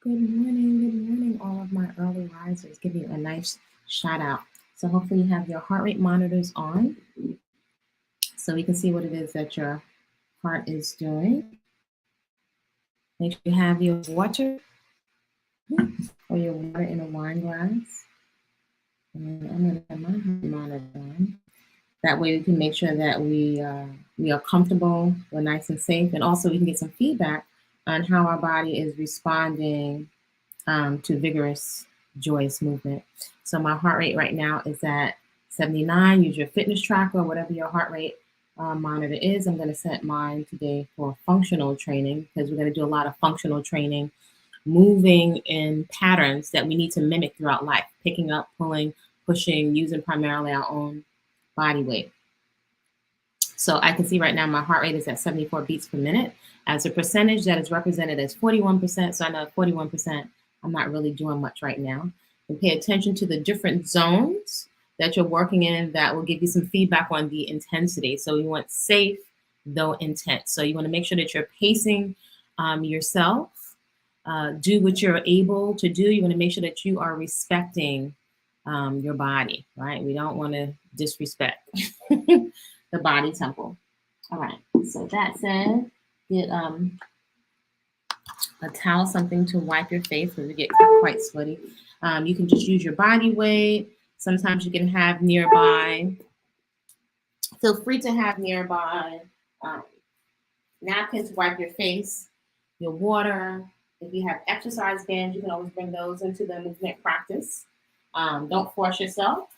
Good morning, all of my early risers. Give you a nice shout out. So hopefully you have your heart rate monitors on so we can see what it is that your heart is doing. Make sure you have your water or your water in a wine glass. And I'm going to have my heart monitor on. That way we can make sure that we are comfortable, we're nice and safe, and also we can get some feedback on how our body is responding to vigorous, joyous movement. So my heart rate right now is at 79. Use your fitness tracker, whatever your heart rate monitor is. I'm going to set mine today for functional training because we're going to do a lot of functional training, moving in patterns that we need to mimic throughout life, picking up, pulling, pushing, using primarily our own body weight. So I can see right now my heart rate is at 74 beats per minute. As a percentage, that is represented as 41%. So I know 41%, I'm not really doing much right now. And pay attention to the different zones that you're working in that will give you some feedback on the intensity. So you want safe, though intense. So you want to make sure that you're pacing yourself. Do what you're able to do. You want to make sure that you are respecting your body, right? We don't want to disrespect the body temple. All right. So that said, get a towel, something to wipe your face because we get quite sweaty. You can just use your body weight. Sometimes you can have nearby. Feel free to have nearby napkins to wipe your face, your water. If you have exercise bands, you can always bring those into the movement practice. Don't force yourself.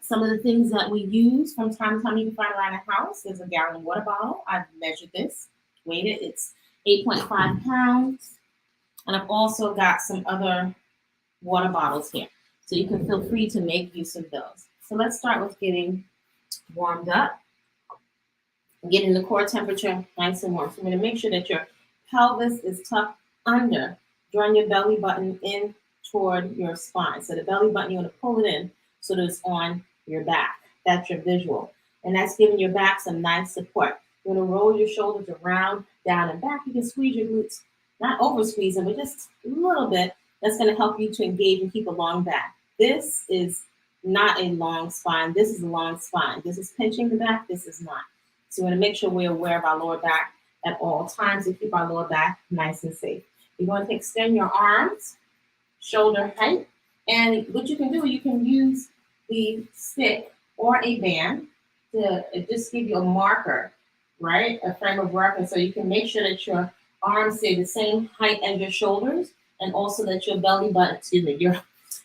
Some of the things that we use from time to time you can find around the house is a gallon water bottle. I've measured this, weighed it. It's 8.5 pounds. And I've also got some other water bottles here. So you can feel free to make use of those. So let's start with getting warmed up. Getting the core temperature nice and warm. So I'm going to make sure that your pelvis is tucked under, drawing your belly button in toward your spine. So the belly button, you want to pull it in so that it's on your back. That's your visual. And that's giving your back some nice support. You want to roll your shoulders around, down, and back. You can squeeze your glutes, not over squeeze them, but just a little bit. That's going to help you to engage and keep a long back. This is not a long spine. This is a long spine. This is pinching the back. This is not. So we want to make sure we're aware of our lower back at all times to keep our lower back nice and safe. You're going to extend your arms, shoulder height. And what you can do, you can use the stick or a band to just give you a marker, right? A frame of reference. So you can make sure that your arms stay the same height as your shoulders and also that your belly button,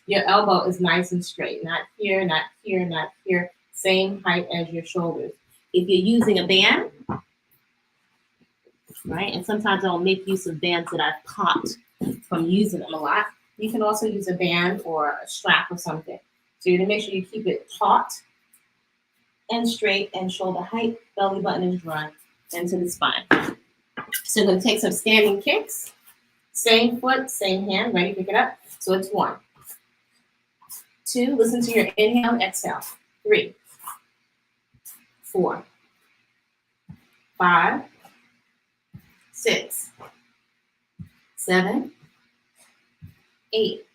your elbow is nice and straight. Not here, not here, not here. Same height as your shoulders. If you're using a band, right, and sometimes I'll make use of bands that I've popped from using them a lot. You can also use a band or a strap or something. So you're going to make sure you keep it taut and straight and shoulder height. Belly button is drawn into the spine. So I'm going to take some standing kicks. Same foot, same hand. Ready? Pick it up. So it's 1, 2. Listen to your inhale and exhale. 3, 4, 5, 6, 7, 8,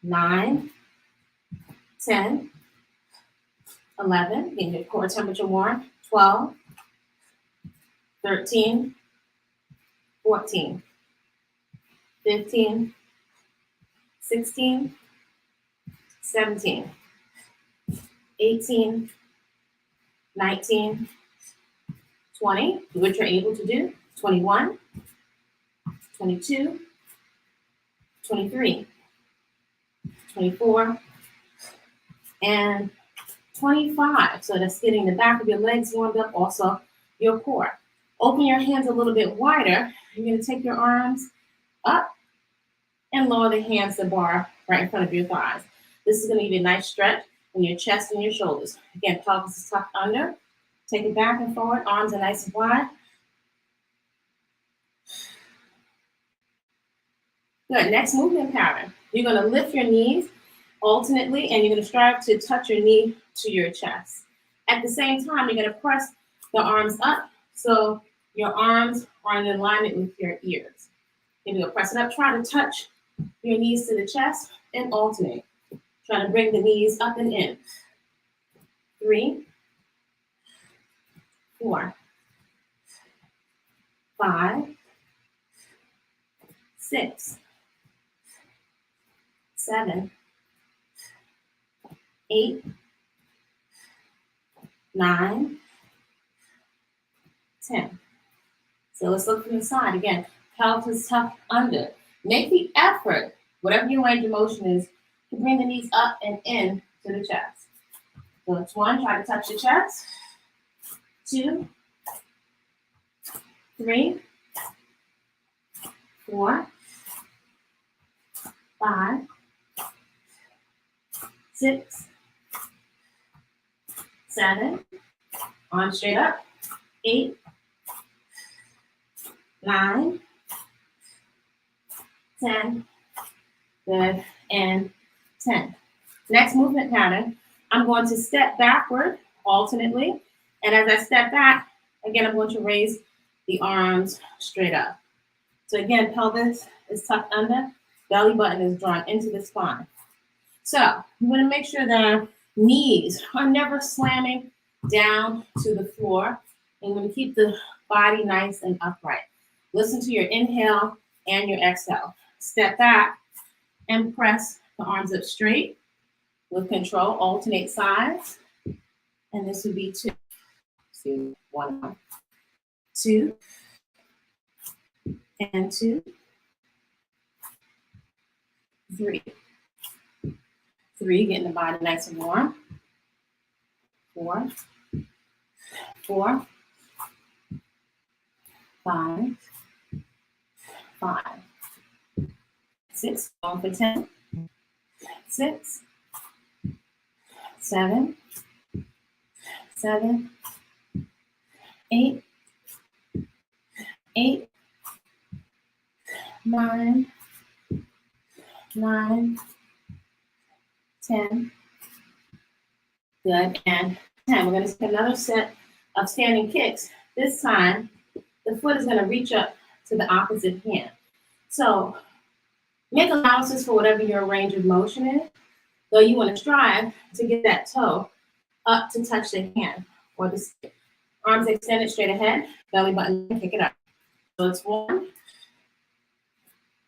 9, 10, 11. Get your core temperature warm. 12, 13, 14, 15, 16, 17, 18, 19, 20. Do what you're able to do. 21, 22, 23, 24, and 25. So that's getting the back of your legs warmed up, also your core. Open your hands a little bit wider. You're going to take your arms up and lower the hands to bar right in front of your thighs. This is going to give you a nice stretch in your chest and your shoulders. Again, pelvis is tucked under. Take it back and forward. Arms are nice and wide. Good. Next movement pattern. You're going to lift your knees alternately, and you're going to strive to touch your knee to your chest. At the same time, you're going to press the arms up so your arms are in alignment with your ears. Maybe you'll press it up. Try to touch your knees to the chest and alternate. Try to bring the knees up and in. 3, 4, 5, 6, 7, 8, 9, 10. So let's look from the side. Again, pelvis tucked under. Make the effort, whatever your range of motion is, to bring the knees up and in to the chest. So it's 1, try to touch the chest. 2, 3, 4, 5, 6, 7, arms straight up, 8, 9, 10, good, and 10. Next movement pattern, I'm going to step backward alternately, and as I step back, again, I'm going to raise the arms straight up. So again, pelvis is tucked under, belly button is drawn into the spine. So you want to make sure that knees are never slamming down to the floor, and you want to keep the body nice and upright. Listen to your inhale and your exhale. Step back and press the arms up straight with control. Alternate sides, and this would be 2. So 1, 2, and 2, 3. 3, getting the body nice and warm. 4, 4, 5, 5, 6, going for 10, 6, 7, 7, 8, 8, 9, 9, 10. Good, and 10. We're going to take another set of standing kicks. This time, the foot is going to reach up to the opposite hand. So make allowances for whatever your range of motion is, though you want to strive to get that toe up to touch the hand or the stick. Arms extended straight ahead, belly button, kick it up. So it's 1,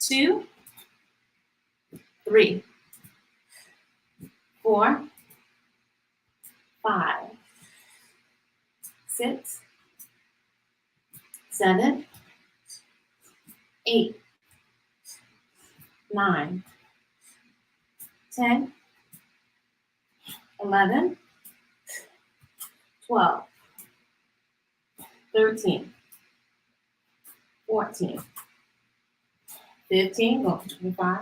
2, 3, 4, 5, 6, 7, 8, 9, 10, 11, 12, 13, 14, 15, go to 25,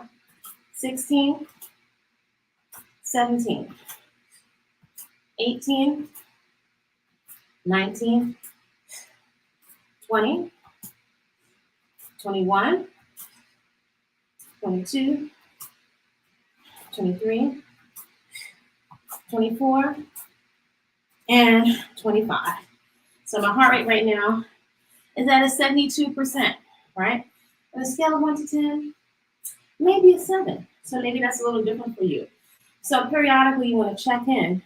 16, 17, 18, 19, 20, 21, 22, 23, 24, and 25. So my heart rate right now is at a 72%, right? On a scale of 1 to 10, maybe a 7. So maybe that's a little different for you. So periodically you want to check in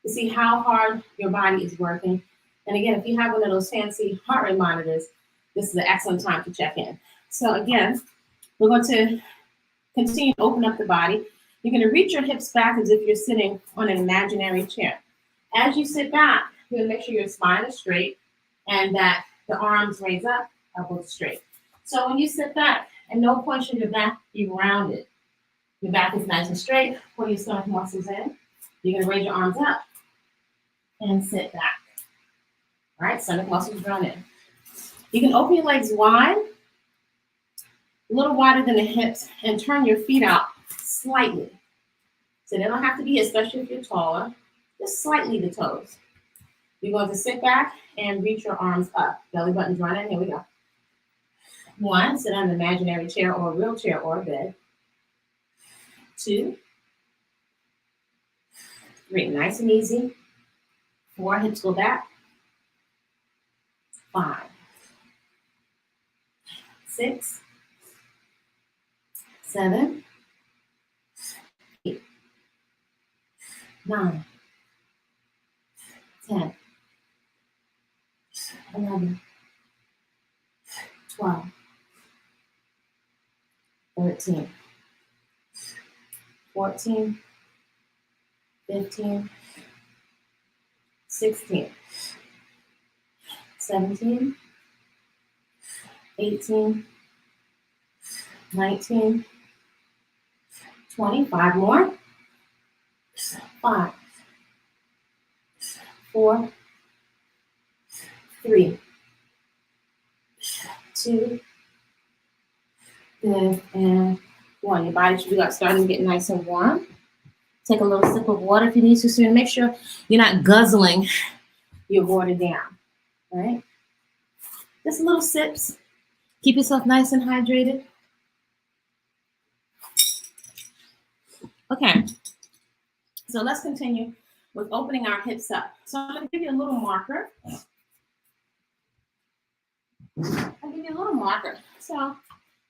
to see how hard your body is working. And again, if you have one of those fancy heart rate monitors, this is an excellent time to check in. So again, we're going to continue to open up the body. You're going to reach your hips back as if you're sitting on an imaginary chair. As you sit back, you're going to make sure your spine is straight and that the arms raise up, elbows straight. So when you sit back, at no point should your back be rounded. Your back is nice and straight. Pull your stomach muscles in. You're going to raise your arms up and sit back. All right, stomach muscles drawn in. You can open your legs wide, a little wider than the hips, and turn your feet out slightly. So they don't have to be, especially if you're taller, just slightly the toes. You're going to sit back and reach your arms up. Belly button drawn in. Here we go. 1, sit on an imaginary chair or a real chair or a bed. 2, 3, nice and easy. 4, hips go back. 5, 6, 7, 8, 9, 10, 11, 12, 13, 14, 15, 16, 17, 18, 19, 20. 5 more. 5, 4, 3, 2, good, and 1. Your body should be starting to get nice and warm. Take a little sip of water if you need to, so you make sure you're not guzzling your water down, right? Just little sips. Keep yourself nice and hydrated. Okay, so let's continue with opening our hips up. So I'm going to give you a little marker. So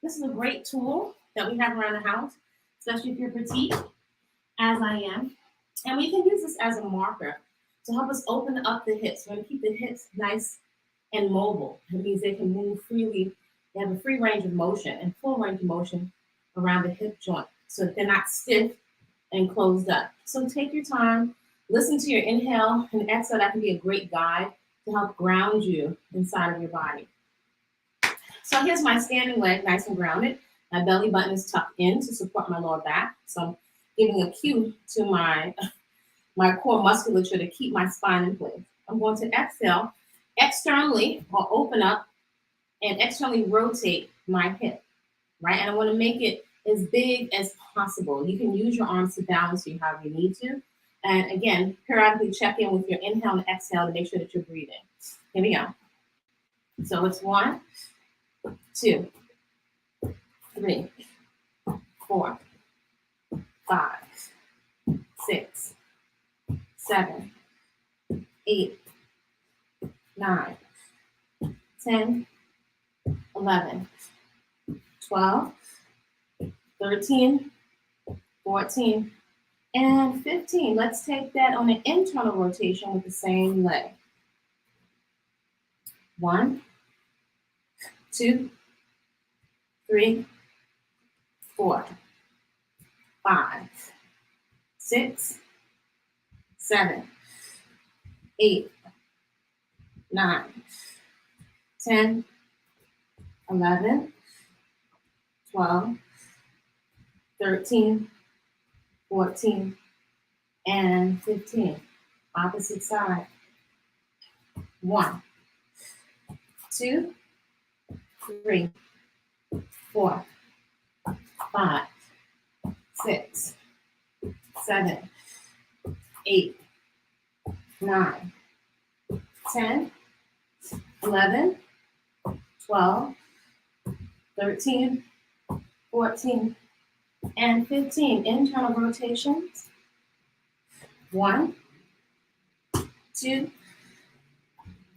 this is a great tool that we have around the house, especially if you're petite, as I am. And we can use this as a marker to help us open up the hips. We're going to keep the hips nice and mobile. It means they can move freely. They have a free range of motion and full range of motion around the hip joint, so that they're not stiff and closed up. So take your time, listen to your inhale and exhale. That can be a great guide to help ground you inside of your body. So here's my standing leg, nice and grounded. My belly button is tucked in to support my lower back. So I'm giving a cue to my core musculature to keep my spine in place. I'm going to exhale externally, or open up and externally rotate my hip, right? And I want to make it as big as possible. You can use your arms to balance you however you need to. And again, periodically check in with your inhale and exhale to make sure that you're breathing. Here we go. So it's 1, 2, 3, 4, 5, 6, 7, 8, 9, 10, 11, 12, 13, 14, and 15. Let's take that on an internal rotation with the same leg. 1, 2, 3, 4, 5, 6, 7, 8, 9, 10, 11, 12, 13, 14, and 15. Opposite side. 1, 2, 3, 4, 5, 6, 7, 8, 9, 10, 11, 12, 13, 14, and 15. Internal rotations. 1, 2,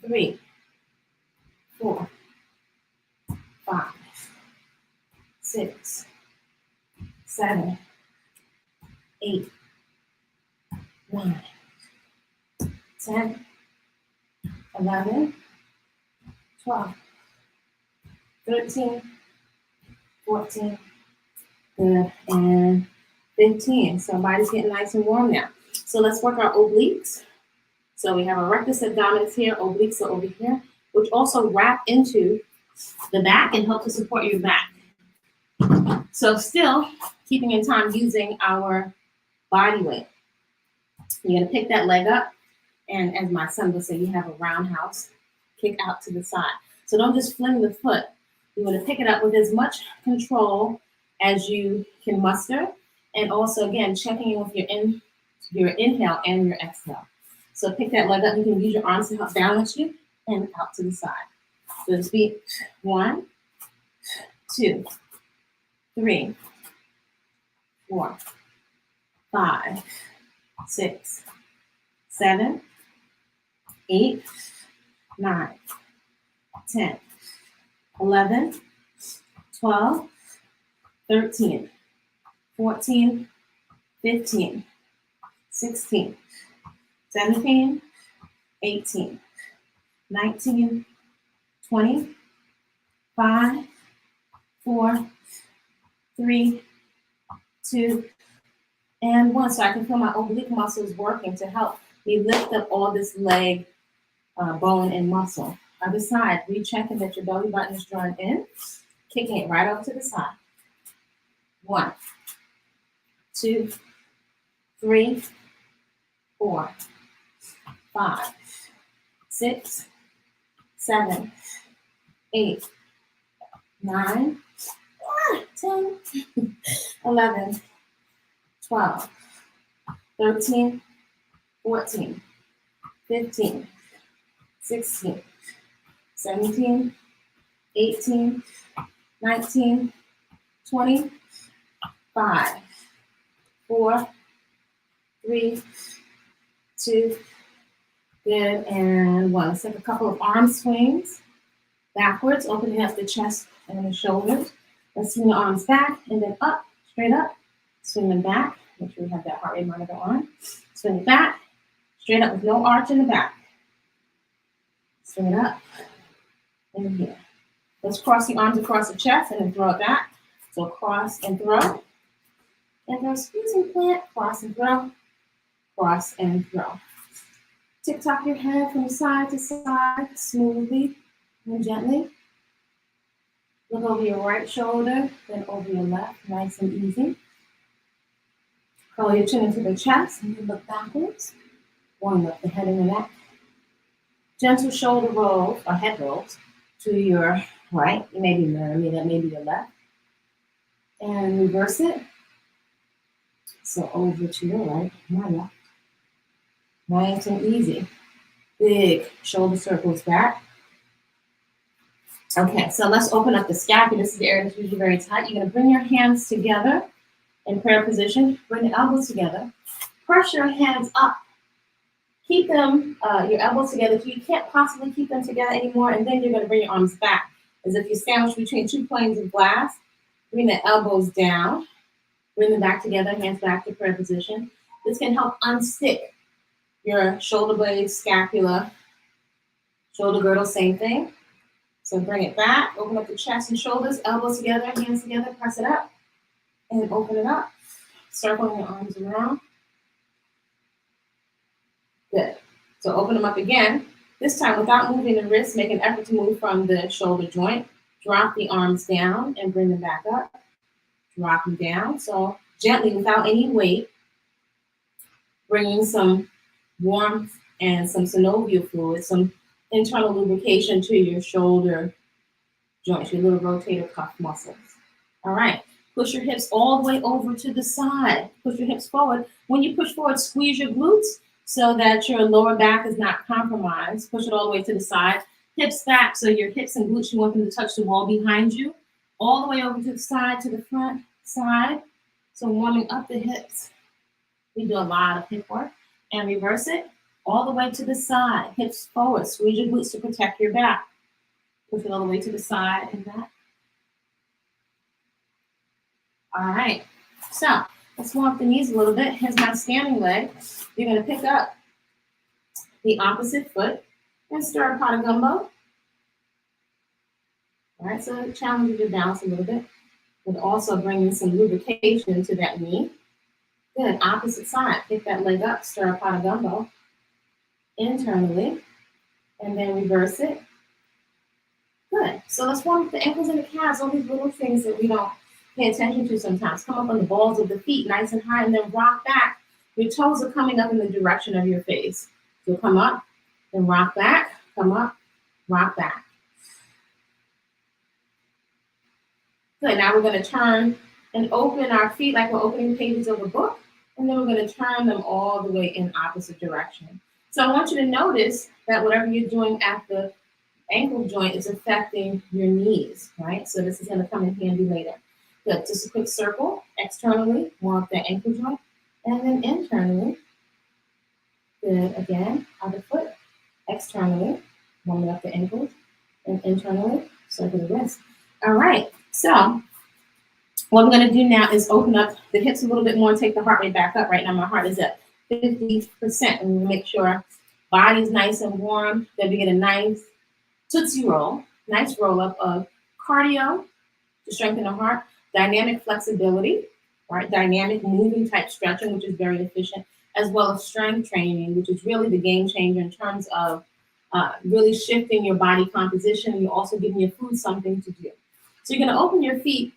3, 4, 5, 6, 7, 8, 9, 10, 11, 12, 13, 14, good, and 15. So body's getting nice and warm now. So let's work our obliques. So we have our rectus abdominis here, obliques are over here, which also wrap into the back and help to support your back. So still keeping in time using our body weight. You're gonna pick that leg up, and as my son would say, you have a roundhouse kick out to the side. So don't just fling the foot. You want to pick it up with as much control as you can muster, and also again checking in with your inhale and your exhale. So pick that leg up. You can use your arms to help balance you and out to the side. So just be 1, 2, 3, 4, 5, 6, 7, 8, 9, 10, 11, 12, 13, 14, 15, 16, 17, 18, 19, 20, 5, 4, 3, 2, and 1. So I can feel my oblique muscles working to help me lift up all this leg bone and muscle. Other side, rechecking that your belly button is drawn in, kicking it right over to the side. 1, 2, 3, 4, 5, 6, 7, 8, 9, 10, 11, 12, 13, 14, 15, 16, 17, 18, 19, 20, 5, 4, 3, 2, good, and 1. Let's take a couple of arm swings backwards, opening up the chest and the shoulders. Let's swing the arms back and then up, straight up, swing them back. Make sure you have that heart rate monitor on. Swing it back, straight up with no arch in the back. Swing it up and here. Let's cross the arms across the chest and then throw it back. So cross and throw. And throw, squeeze and plant, cross and throw, cross and throw. Tick-tock your head from side to side, smoothly and gently. Look over your right shoulder, then over your left, nice and easy. Curl your chin into the chest and then look backwards. Warm up the head and the neck. Gentle shoulder rolls or head rolls to your right. It may be that may be your left. And reverse it. So over to your right, my left. Nice and easy. Big shoulder circles back. Okay, so let's open up the scapula. This is the area that's usually very tight. You're going to bring your hands together in prayer position. Bring the elbows together. Press your hands up. Keep them, your elbows together. You can't possibly keep them together anymore. And then you're going to bring your arms back as if you're sandwiched between two planes of glass. Bring the elbows down. Bring them back together, hands back to prayer position. This can help unstick your shoulder blades, scapula, shoulder girdle, same thing. So bring it back, open up the chest and shoulders, elbows together, hands together, press it up, and open it up. Circling your arms around. Good. So open them up again. This time, without moving the wrist, make an effort to move from the shoulder joint. Drop the arms down and bring them back up. Drop them down. So gently, without any weight, bringing some warmth and some synovial fluid, some internal lubrication to your shoulder joints, your little rotator cuff muscles. All right. Push your hips all the way over to the side. Push your hips forward. When you push forward, squeeze your glutes so that your lower back is not compromised. Push it all the way to the side. Hips back, so your hips and glutes, you want them to touch the wall behind you. All the way over to the side, to the front side. So warming up the hips. We do a lot of hip work. And reverse it all the way to the side. Hips forward. Squeeze your glutes to protect your back. Push it all the way to the side and back. All right. So let's warm up the knees a little bit. Here's my standing leg. You're going to pick up the opposite foot and stir a pot of gumbo. All right. So it challenges your balance a little bit, but also bringing some lubrication to that knee. Good. Opposite side. Pick that leg up. Stir a pot of gumbo internally, and then reverse it. Good. So let's warm up the ankles and the calves, all these little things that we don't pay attention to sometimes. Come up on the balls of the feet, nice and high, and then rock back. Your toes are coming up in the direction of your face. So come up, then rock back, come up, rock back. Good. Now we're going to turn and open our feet like we're opening pages of a book, and then we're going to turn them all the way in opposite direction. So I want you to notice that whatever you're doing at the ankle joint is affecting your knees, right? So this is going to come in handy later. Good. Just a quick circle externally, warm up the ankle joint, and then internally. Good. Again, other foot externally, warming up the ankles, and internally, circle the wrist. All right. So What I'm going to do now is open up the hips a little bit more and take the heart rate back up. Right now, my heart is at 50%. And make sure body's nice and warm. Then we get a nice Tootsie Roll, nice roll up of cardio to strengthen the heart, dynamic flexibility, right? Dynamic moving type stretching, which is very efficient, as well as strength training, which is really the game changer in terms of really shifting your body composition. And you're also giving your food something to do. So you're going to open your feet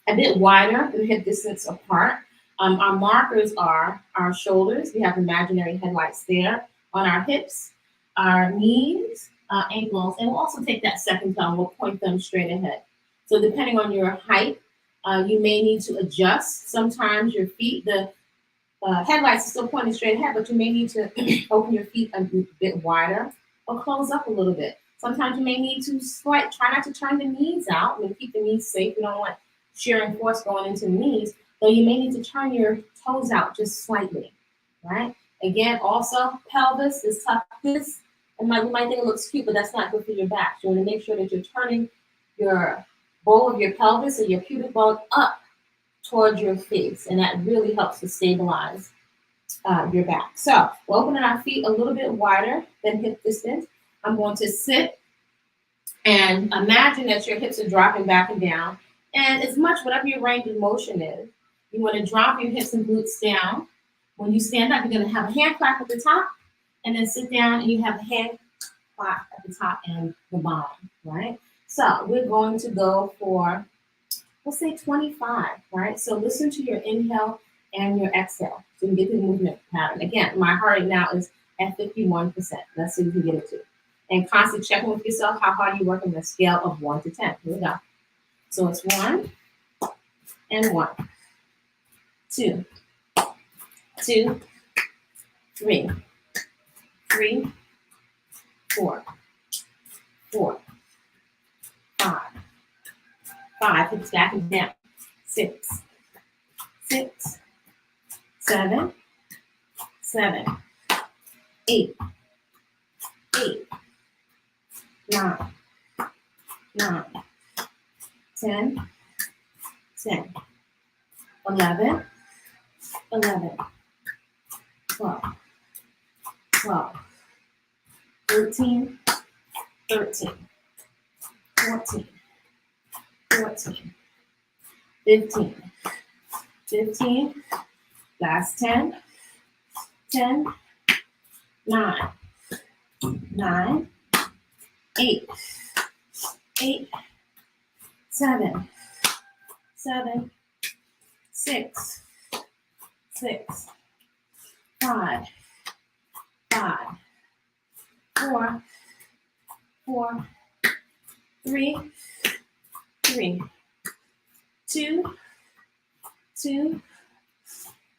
a bit wider than hip distance apart. Our markers are our shoulders. We have imaginary headlights there on our hips, our knees, ankles, and we'll also take that second toe and we'll point them straight ahead. So depending on your height, you may need to adjust. Sometimes your feet, the headlights are still pointing straight ahead, but you may need to open your feet a bit wider or close up a little bit. Sometimes you may need to try not to turn the knees out and keep the knees safe. You don't want shearing force going into the knees, though you may need to turn your toes out just slightly, right? Again, also pelvis is tough. This, and you might think it looks cute, but that's not good for your back. So you want to make sure that you're turning your bowl of your pelvis or your pubic bone up towards your face, and that really helps to stabilize your back. So we're opening our feet a little bit wider than hip distance. I'm going to sit and imagine that your hips are dropping back and down. And as much, whatever your range of motion is, you want to drop your hips and glutes down. When you stand up, you're going to have a hand clap at the top, and then sit down and you have a hand clap at the top and the bottom, right? So we're going to go for, let's say 25, right? So listen to your inhale and your exhale so you can get the movement pattern. Again, my heart rate now is at 51%. Let's see if we can get it to. And constantly checking with yourself how hard you work on the scale of 1 to 10. Here we go. So it's 1 and 1, 2, 2, 3, 3, 4, 4, 5, 5, hips back and down, 6, 6, 7, 7, 8, 8, 9, 9, 10, 10, 11, 11, 12, 12, 13, 13, 14, 14, 15, 15, last 10, 10, 9, 9, 8, 8, 7, 7, 6, 6, 5, 5, 4, 4, 3, 3, 2, 2,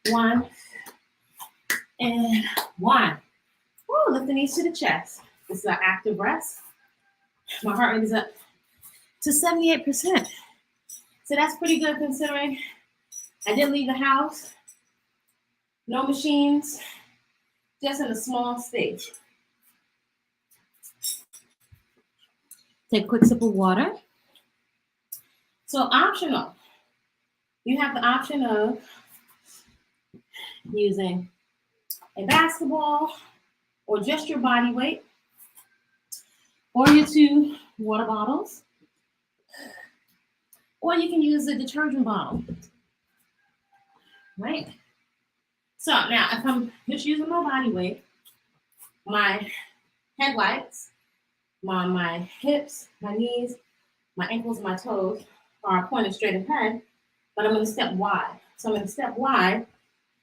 1, and 1. Woo, lift the knees to the chest. This is our active rest. My heart rate is up to 78%. So that's pretty good considering I didn't leave the house. No machines, just in a small space. Take a quick sip of water. So optional. You have the option of using a basketball or just your body weight or your 2 water bottles. Or you can use a detergent bottle, right? So now if I'm just using my body weight, my headlights, my hips, my knees, my ankles, my toes are pointed straight ahead, but I'm going to step wide. So I'm going to step wide,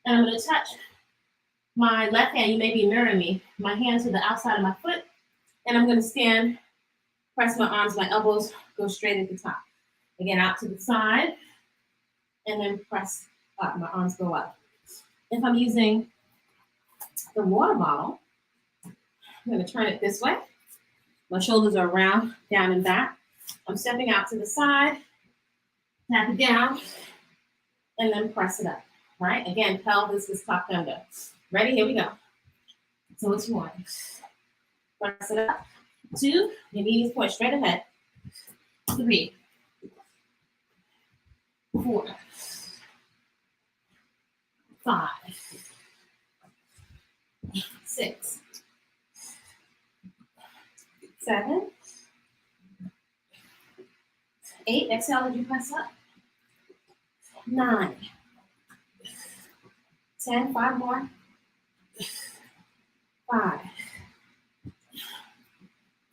and I'm going to touch my left hand. You may be mirroring me. My hands to the outside of my foot, and I'm going to stand, press my arms, my elbows go straight at the top. Again, out to the side, and then press up. My arms go up. If I'm using the water bottle, I'm going to turn it this way. My shoulders are around, down and back. I'm stepping out to the side, tap it down, and then press it up, right? Again, pelvis is tucked under. Ready? Here we go. So it's 1. Press it up. 2, your knees point straight ahead. 3, 4, 5, 6, 7, 8. Exhale as you press up. 9, 10. 5 more. 5,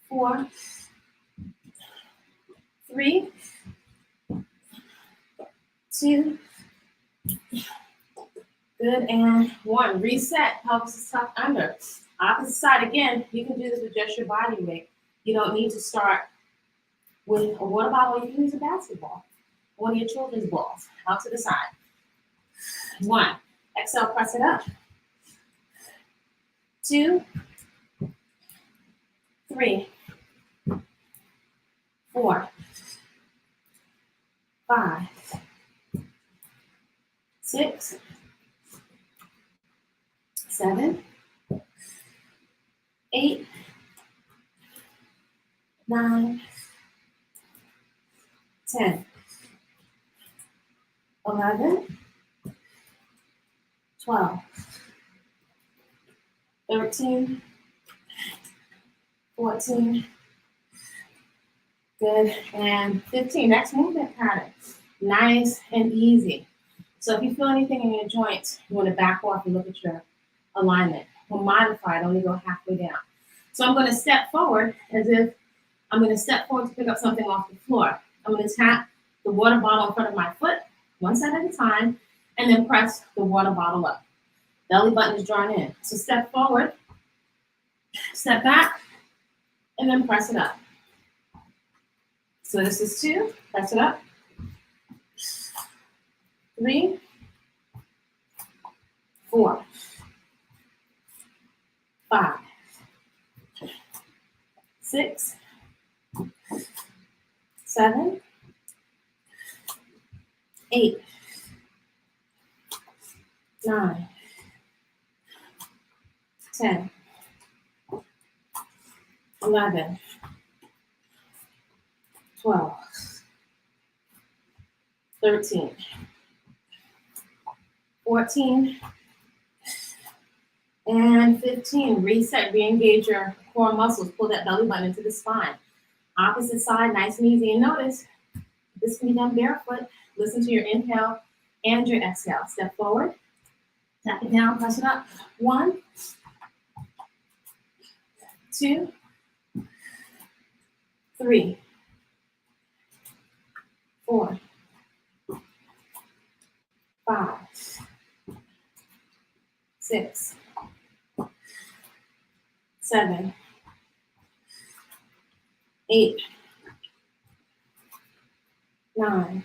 4, 3, 2. Good, and 1. Reset. Pelvis is tucked under. Opposite side again. You can do this with just your body weight. You don't need to start with a water bottle. You can use a basketball. One of your children's balls. Out to the side. 1. Exhale, press it up. 2, 3, 4, 5, 6, 7, 8, 9, 10, 11, 12, 13, 14, good, and 15. Next movement pattern. Nice and easy. So if you feel anything in your joints, you want to back off and look at your alignment. We'll modify it, only go halfway down. So I'm going to step forward as if I'm going to step forward to pick up something off the floor. I'm going to tap the water bottle in front of my foot, one side at a time, and then press the water bottle up. Belly button is drawn in. So step forward, step back, and then press it up. So this is 2, press it up. 3, 4, 5, 6, 7, 8, 9, 10, 11, 12, 13, 14, and 15. Reset, re-engage your core muscles. Pull that belly button into the spine. Opposite side, nice and easy. And notice, this can be done barefoot. Listen to your inhale and your exhale. Step forward, tap it down, press it up. 1, 2, 3, 4, 5, 6, 7, 8, 9,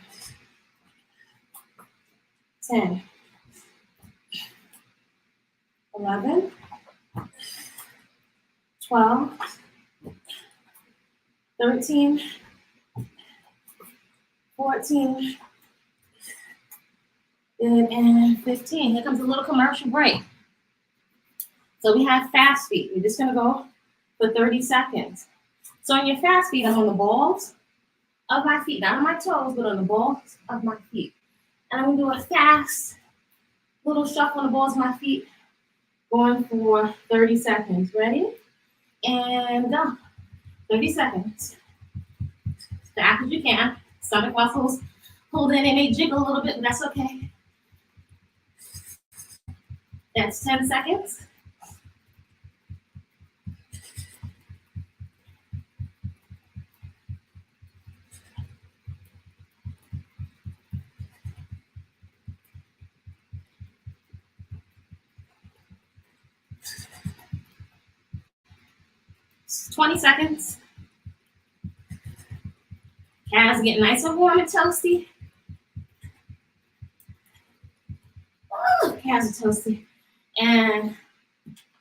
10, 11, 12, 13, 14, good, and 15. Here comes a little commercial break. So we have fast feet. We're just going to go for 30 seconds. So on your fast feet, I'm on the balls of my feet, not on my toes, but on the balls of my feet. And I'm going to do a fast little shuffle on the balls of my feet, going for 30 seconds. Ready? And go. 30 seconds. As fast as you can. Stomach muscles hold in. They may jiggle a little bit, but that's okay. That's 10 seconds. It's 20 seconds. Calves get nice and warm and toasty. Ooh, calves are toasty. And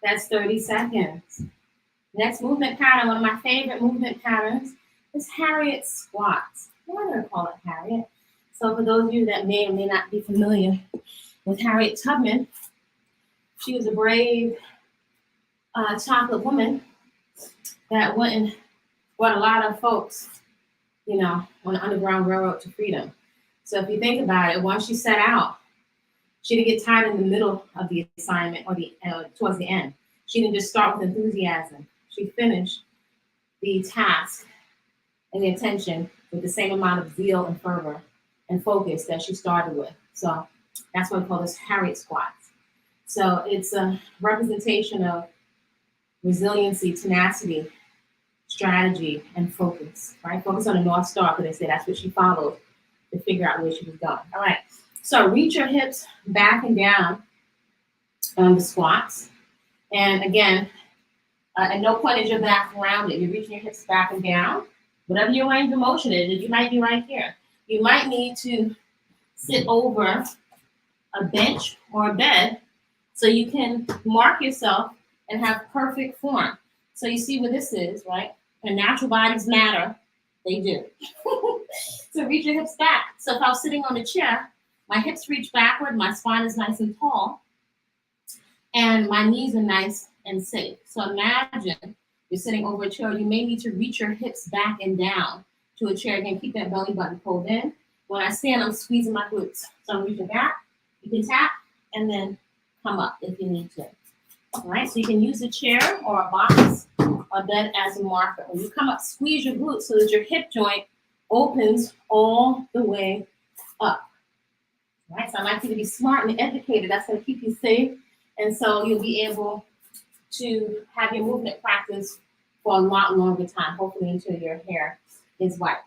that's 30 seconds. Next movement pattern, one of my favorite movement patterns, is Harriet squats. Why do I call it Harriet? So for those of you that may or may not be familiar with Harriet Tubman, she was a brave chocolate woman that went and brought a lot of folks, on the Underground Railroad to freedom. So if you think about it, once she set out, she didn't get tired in the middle of the assignment or towards the end. She didn't just start with enthusiasm. She finished the task and the attention with the same amount of zeal and fervor and focus that she started with. So that's what we call this Harriet squats. So it's a representation of resiliency, tenacity, strategy, and focus, right? Focus on the North Star, because they say that's what she followed to figure out where she was going. All right, so reach your hips back and down on the squats. And again, at no point is your back rounded. You're reaching your hips back and down. Whatever your range of motion is, you might be right here. You might need to sit over a bench or a bed so you can mark yourself and have perfect form. So you see what this is, right? And natural bodies matter. They do. So reach your hips back. So if I was sitting on a chair, my hips reach backward, my spine is nice and tall, and my knees are nice and safe. So imagine you're sitting over a chair. You may need to reach your hips back and down to a chair. Again, keep that belly button pulled in. When I stand, I'm squeezing my glutes. So I'm reaching back. You can tap and then come up if you need to. All right, so you can use a chair or a box or bed as a marker. When you come up, squeeze your glutes so that your hip joint opens all the way up. All right, so I'd like you to be smart and educated. That's going to keep you safe. And so you'll be able to have your movement practice for a lot longer time, hopefully until your hair is white.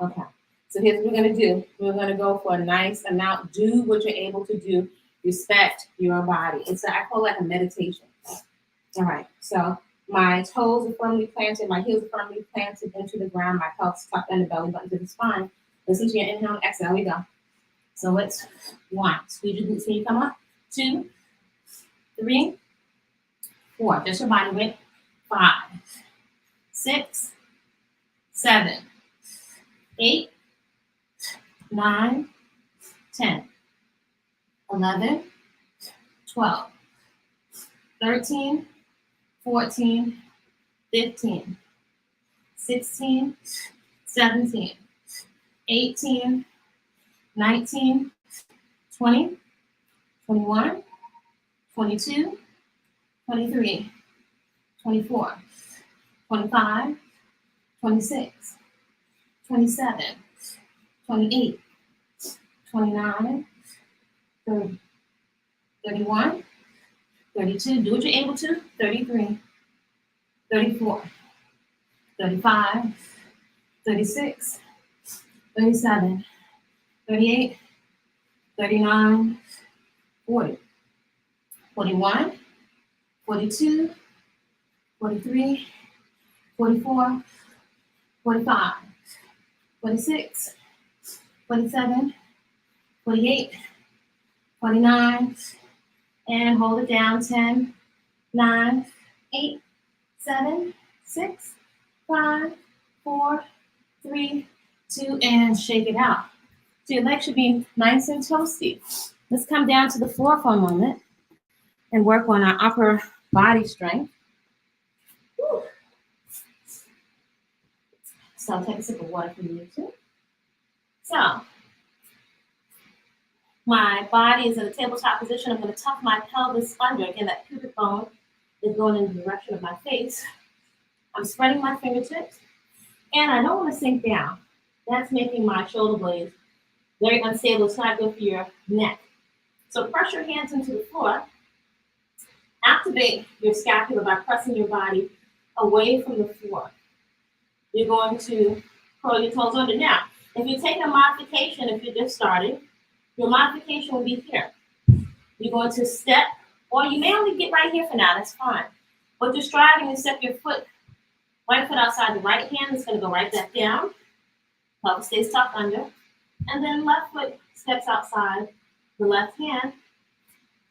Okay, so here's what we're going to do. We're going to go for a nice amount. Do what you're able to do. Respect your body. I call it like a meditation. All right, so my toes are firmly planted, my heels are firmly planted into the ground, my pelvis tucked under, belly button to the spine. Listen to your inhale and exhale. We go. So it's 1. Squeeze your glutes when you come up. 2, 3, 4. Just your body weight. 5, 6, 7, 8, 9, 10, 11, 12, 13, 14, 15, 16, 17, 18, 19, 20, 21, 22, 23, 24, 25, 26, 27, 28, 29, 30, 31, 32, do what you're able to, 33, 34, 35, 36, 37, 38, 39, 40, 41, 42, 43, 44, 45, 46, 47, 48, 49, and hold it down, 10, 9, 8, 7, 6, 5, 4, 3, 2, and shake it out. So your legs should be nice and toasty. Let's come down to the floor for a moment and work on our upper body strength. Whew. So I'll take a sip of water if you need to. So my body is in a tabletop position. I'm going to tuck my pelvis under. Again, that pubic bone is going in the direction of my face. I'm spreading my fingertips, and I don't want to sink down. That's making my shoulder blades very unstable. It's not good for your neck. So press your hands into the floor. Activate your scapula by pressing your body away from the floor. You're going to curl your toes under. Now, if you're taking a modification, if you're just starting, your modification will be here. You're going to step, or you may only get right here for now, that's fine. But you're striving to step your foot, right foot outside the right hand is going to go right back down. Pelvis stays tucked under. And then left foot steps outside the left hand,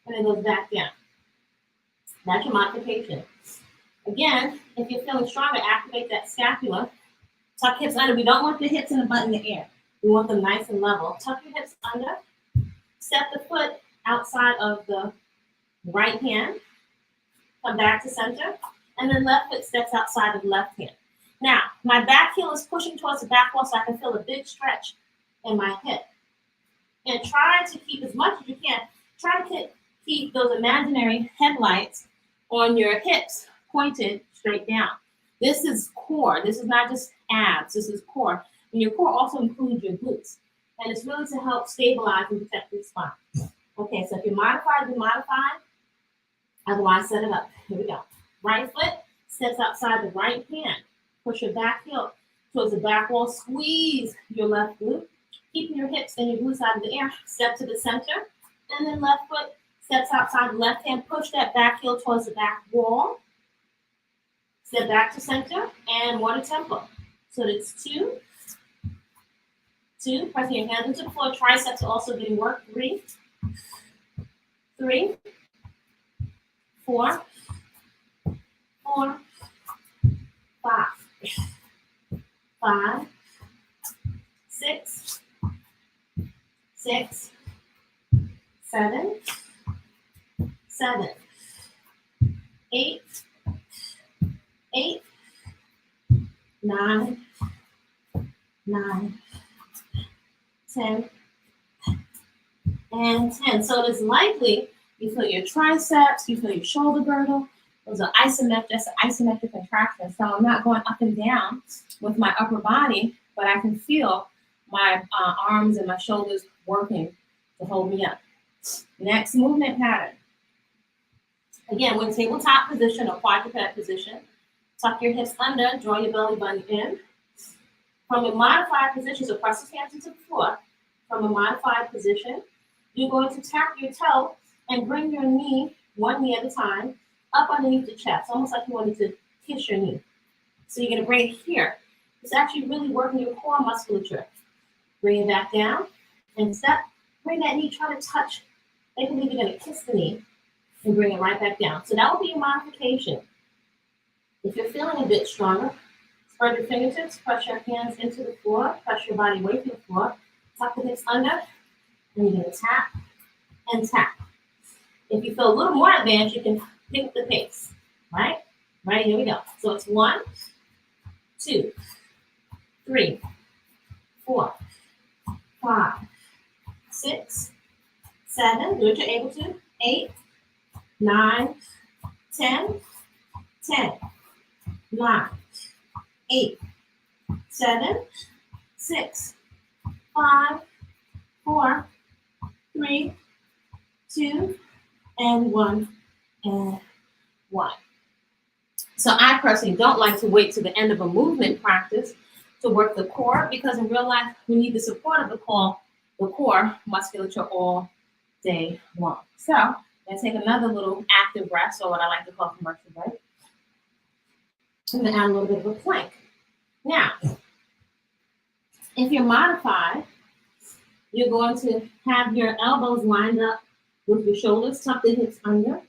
and it goes back down. That's your modification. Again, if you're feeling stronger, activate that scapula. Tuck hips under. We don't want the hips and the butt in the air. We want them nice and level. Tuck your hips under. Step the foot outside of the right hand. Come back to center. And then left foot steps outside of the left hand. Now, my back heel is pushing towards the back wall so I can feel a big stretch and my hip. And try to keep as much as you can. Try to keep those imaginary headlights on your hips pointed straight down. This is core. This is not just abs. This is core. And your core also includes your glutes. And it's really to help stabilize and protect your spine. Okay, so if you're modified, be modified. Otherwise, set it up. Here we go. Right foot steps outside the right hand. Push your back heel towards the back wall. Squeeze your left glute. Keeping your hips and your glutes out of the air. Step to the center. And then left foot steps outside the left hand. Push that back heel towards the back wall. Step back to center and water tempo. So that's 2. 2. Pressing your hands into the floor. Triceps are also getting work. 3. 3. 4. 4. 5. 5. 6. 6. 7. 7. 8. 8. 9. 9. 10. And 10. So it is likely you feel your triceps, you feel your shoulder girdle. Those are isometric, that's an isometric contraction. So I'm not going up and down with my upper body, but I can feel my arms and my shoulders working to hold me up. Next movement pattern. Again, we're in tabletop position or quadruped position. Tuck your hips under, draw your belly button in. From a modified position, so press your hands into the floor. From a modified position, you're going to tap your toe and bring your knee, one knee at a time, up underneath the chest, almost like you wanted to kiss your knee. So you're going to bring it here. It's actually really working your core musculature. Bring it back down and step. Bring that knee, try to touch. Make believe you're going to kiss the knee and bring it right back down. So that will be your modification. If you're feeling a bit stronger, spread your fingertips, press your hands into the floor, press your body away from the floor, tuck the hips under, and you're going to tap and tap. If you feel a little more advanced, you can pick up the pace, right? Right, here we go. So it's 1, 2, 3, 4, 5, 6, 7, do what you're able to, 8, 9, 10, 10, 9, 8, 7, 6, 5, 4, 3, 2, and 1, and 1. So I personally don't like to wait to the end of a movement practice to work the core, because in real life, we need the support of the core musculature all day long. So I'm going to take another little active rest, or what I like to call commercial break. I'm going to add a little bit of a plank. Now, if you're modified, you're going to have your elbows lined up with your shoulders, tuck the hips under,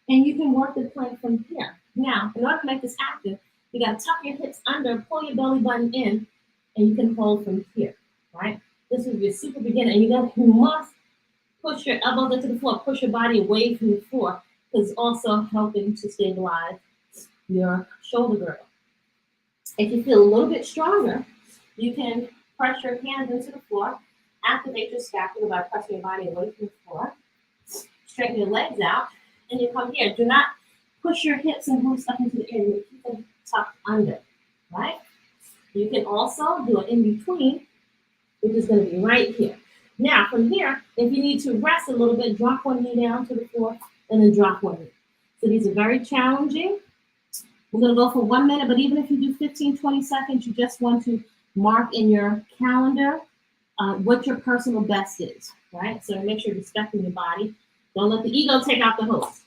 and you can work the plank from here. Now, in order to make this active, you got to tuck your hips under, pull your belly button in, and you can hold from here, right? This is your super beginner, and you must push your elbows into the floor, push your body away from the floor, because it's also helping to stabilize your shoulder girdle. If you feel a little bit stronger, you can press your hands into the floor, activate your scapula by pressing your body away from the floor, straighten your legs out, and you come here. Do not push your hips and glutes up into the air. You keep them tucked under, right? You can also do an in-between, which is going to be right here. Now, from here, if you need to rest a little bit, drop one knee down to the floor, and then drop one knee. So these are very challenging. We're going to go for 1 minute, but even if you do 15, 20 seconds, you just want to mark in your calendar what your personal best is, right? So make sure you're respecting your body. Don't let the ego take out the host.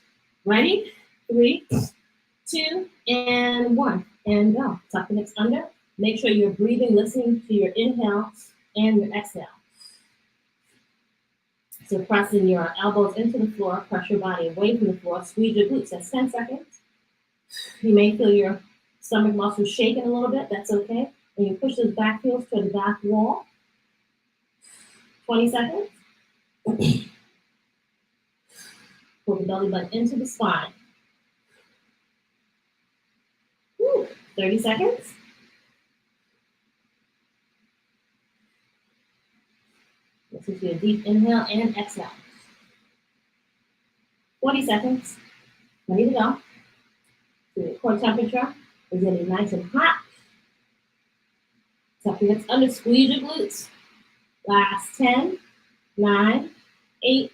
Ready? 3, 2, and 1. And go. Tuck the hips under. Make sure you're breathing, listening to your inhale and your exhale. So pressing your elbows into the floor, press your body away from the floor, squeeze your glutes. That's 10 seconds. You may feel your stomach muscles shaking a little bit. That's okay. And you push those back heels to the back wall. 20 seconds. Pull the belly button into the spine. 30 seconds. Listen to your deep inhale and exhale. 40 seconds. Ready to go. So your core temperature is getting nice and hot. Tuck your hips under, squeeze your glutes. Last 10, 9, 8,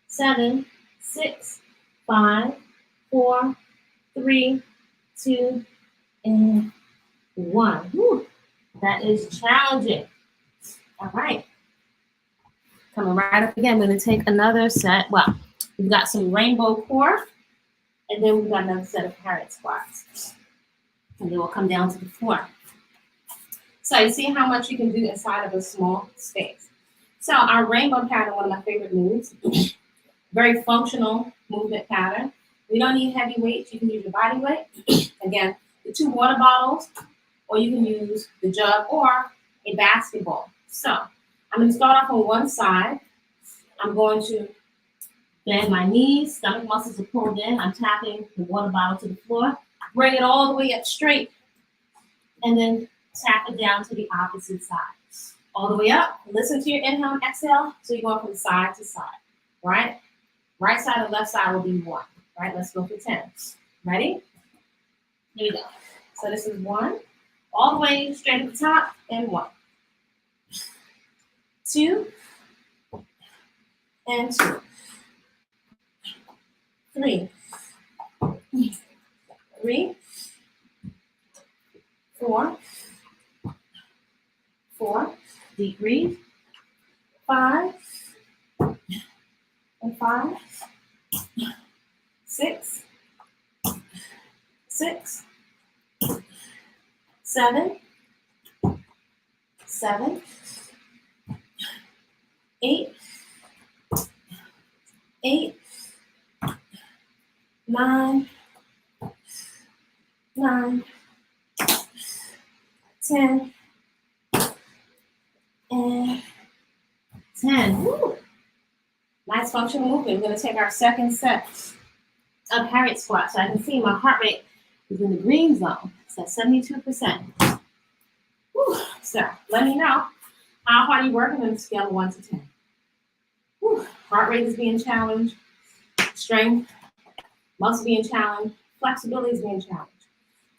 7, 6, 5, 4, 3, 2, and 1. Whew. That is challenging. All right. Coming right up again, we're going to take another set. Well, we've got some rainbow core, and then we've got another set of parrot squats. And then we'll come down to the floor. So you see how much you can do inside of a small space. So our rainbow pattern, one of my favorite moves, very functional movement pattern. We don't need heavy weights. You can use your body weight. Again, the 2 water bottles, or you can use the jug or a basketball. So I'm going to start off on one side. I'm going to bend my knees, stomach muscles are pulled in. I'm tapping the water bottle to the floor. Bring it all the way up straight. And then tap it down to the opposite side. All the way up. Listen to your inhale and exhale. So you're going from side to side. Right? Right side and left side will be 1. Right? Let's go for 10. Ready? Here we go. So this is 1. All the way straight at the top and 1. 2 and 2. 3. 3. 4. 4. Deep breathe. 5. And 5. 6. 6. 7. 7. 8. 8. 9. 9. 10. And 10. Woo. Nice functional movement. We're going to take our second set of parrot squats. So I can see my heart rate is in the green zone. It's at 72%. Woo. So let me know how hard you're working on a scale of 1 to 10. Woo. Heart rate is being challenged. Strength, muscle being challenged. Flexibility is being challenged.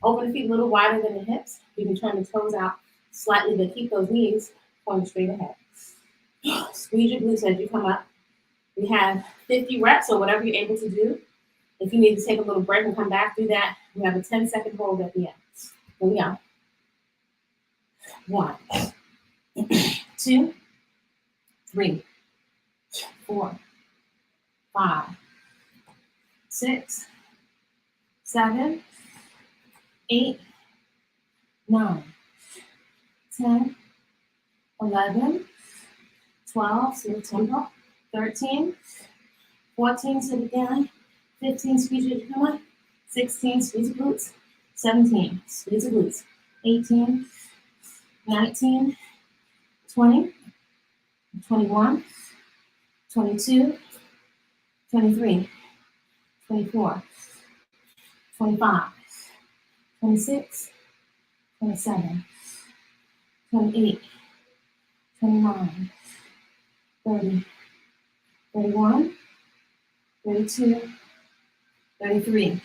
Open the feet a little wider than the hips. You can turn the toes out slightly, but keep those knees pointing straight ahead. Squeeze your glutes as you come up. We have 50 reps or whatever you're able to do. If you need to take a little break and come back, do that. We have a 10-second hold at the end. Here we go. 1, 2, 3, 4, 5, 6, 7, 8, 9, 10, 11, 12, slow tempo, 13, 14, sit it down, 15, squeeze your hammer, 16, squeeze your glutes, 17, squeeze your glutes, 18, 19, 20, 21, 22, 23, 24, 25, 26, 27, 28, 29, 30, 31, 32, 33,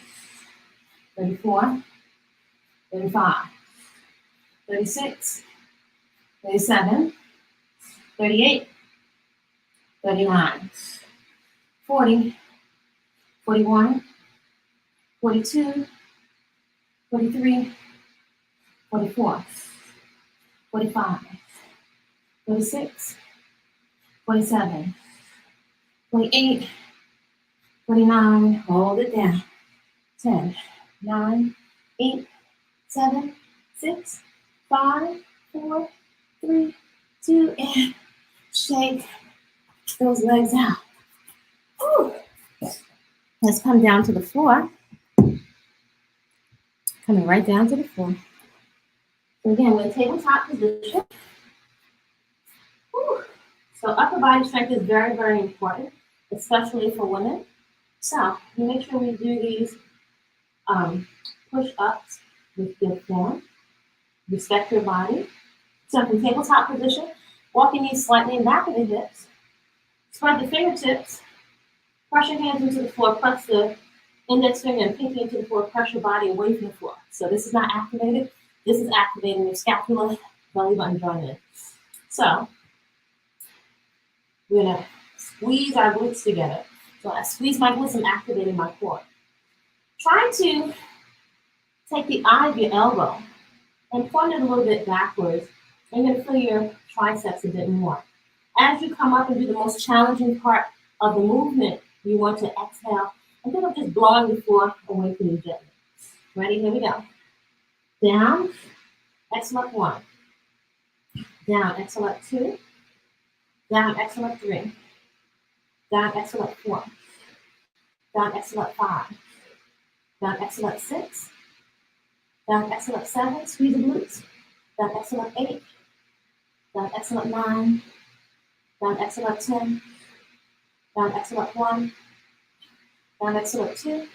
34, 35, 36, 37, 38, 39, 40, 41, 42, 43, 44, 45, 46, 47, 48, 49, hold it down, 10, 9, 8, 7, 6, 5, 4, 3, 2, and shake those legs out. Whew. Let's come down to the floor. Coming right down to the floor. So again, we're in tabletop position. Whew. So upper body strength is very, very important, especially for women. So we make sure we do these push-ups with good form. Respect your body. So from tabletop position, Walk your knees slightly in back of the hips. Spread the fingertips. Press your hands into the floor. Press the index finger and pinky into the floor. Press your body away from the floor. So this is not activated. This is activating your scapula, belly button joint in. So we're gonna squeeze our glutes together. So I squeeze my glutes and activating my core. Try to take the eye of your elbow and point it a little bit backwards. And you're gonna feel your triceps a bit more. As you come up and do the most challenging part of the movement, you want to exhale and then I'm just blowing the floor away from you gently. Ready? Here we go. Down, exhale up 1. Down, exhale up 2. Down, exhale up 3. Down, exhale up 4. Down, exhale up 5. Down, exhale up 6. Down, exhale up 7. Squeeze the glutes. Down, exhale up 8. Down, exhale up 9. Down, exhale up 10. Down, exhale up 1. Down, exhale up 2.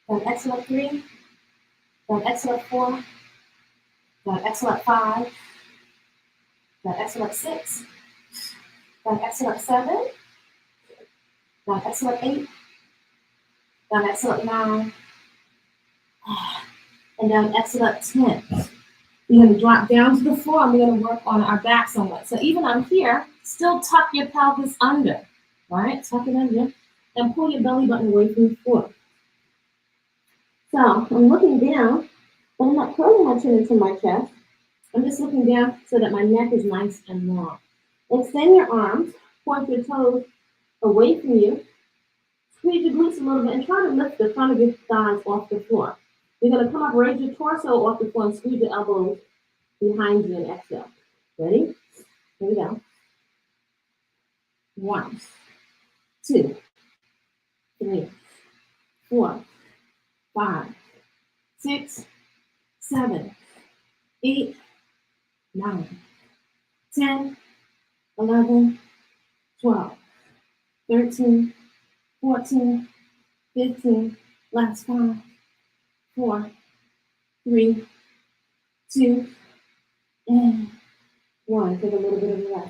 Down, exhale up 3. Down, exhale up 4. Down, exhale up 5. Down, exhale up 6. Down, exhale up 7. Down, exhale up 8. Down, exhale up 9. And down, exhale up 10. We're going to drop down to the floor and we're going to work on our back somewhat. So even on here, still tuck your pelvis under. All right, tuck it under and pull your belly button away from the floor. So I'm looking down, but I'm not curling my chin into my chest. I'm just looking down so that my neck is nice and long. Extend your arms, point your toes away from you. Squeeze your glutes a little bit and try to lift the front of your thighs off the floor. You're going to come up, raise your torso off the floor and squeeze your elbows behind you and exhale. Ready? Here we go. 1, 2, 3, 4, 5, 6, 7, 8, 9, 10, 11, 12, 13, 14, 15, last 5, 4, 3, 2, and 1. Take a little bit of a rest.